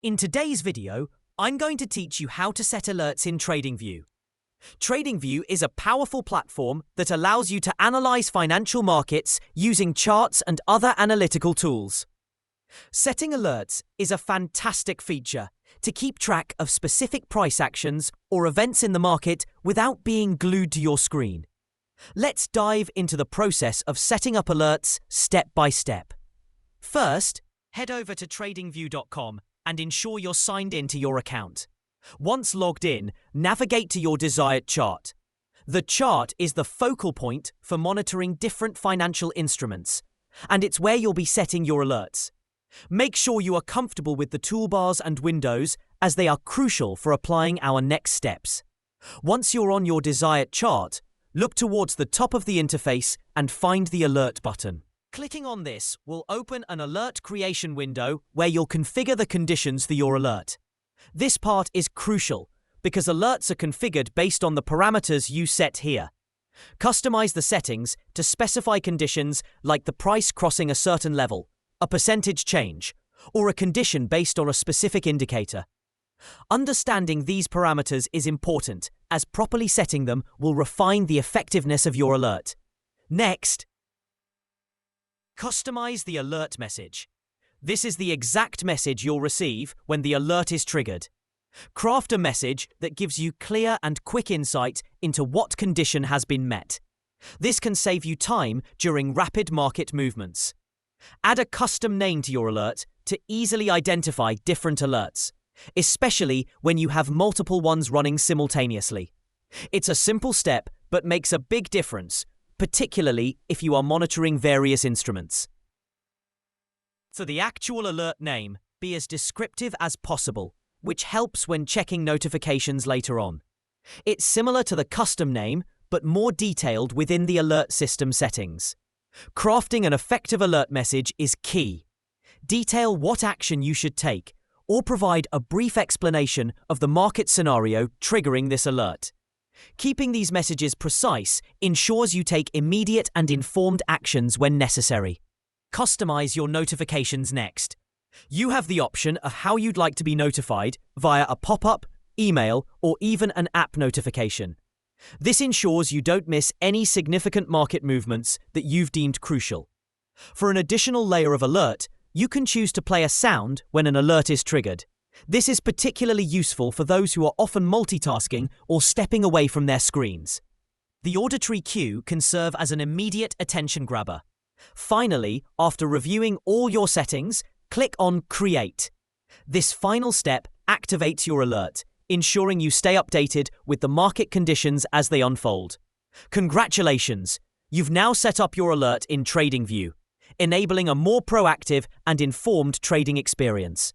In today's video, I'm going to teach you how to set alerts in TradingView. TradingView is a powerful platform that allows you to analyze financial markets using charts and other analytical tools. Setting alerts is a fantastic feature to keep track of specific price actions or events in the market without being glued to your screen. Let's dive into the process of setting up alerts step by step. First, head over to TradingView.com and ensure you're signed in to your account. Once logged in, navigate to your desired chart. The chart is the focal point for monitoring different financial instruments, and it's where you'll be setting your alerts. Make sure you are comfortable with the toolbars and windows, as they are crucial for applying our next steps. Once you're on your desired chart, look towards the top of the interface and find the alert button. Clicking on this will open an alert creation window where you'll configure the conditions for your alert. This part is crucial because alerts are configured based on the parameters you set here. Customize the settings to specify conditions like the price crossing a certain level, a percentage change, or a condition based on a specific indicator. Understanding these parameters is important, as properly setting them will refine the effectiveness of your alert. Next, customize the alert message. This is the exact message you'll receive when the alert is triggered. Craft a message that gives you clear and quick insight into what condition has been met. This can save you time during rapid market movements. Add a custom name to your alert to easily identify different alerts, especially when you have multiple ones running simultaneously. It's a simple step but makes a big difference, particularly if you are monitoring various instruments. For the actual alert name, be as descriptive as possible, which helps when checking notifications later on. It's similar to the custom name, but more detailed within the alert system settings. Crafting an effective alert message is key. Detail what action you should take, or provide a brief explanation of the market scenario triggering this alert. Keeping these messages precise ensures you take immediate and informed actions when necessary. Customize your notifications next. You have the option of how you'd like to be notified via a pop-up, email, or even an app notification. This ensures you don't miss any significant market movements that you've deemed crucial. For an additional layer of alert, you can choose to play a sound when an alert is triggered. This is particularly useful for those who are often multitasking or stepping away from their screens. The auditory cue can serve as an immediate attention grabber. Finally, after reviewing all your settings, click on Create. This final step activates your alert, ensuring you stay updated with the market conditions as they unfold. Congratulations! You've now set up your alert in TradingView, enabling a more proactive and informed trading experience.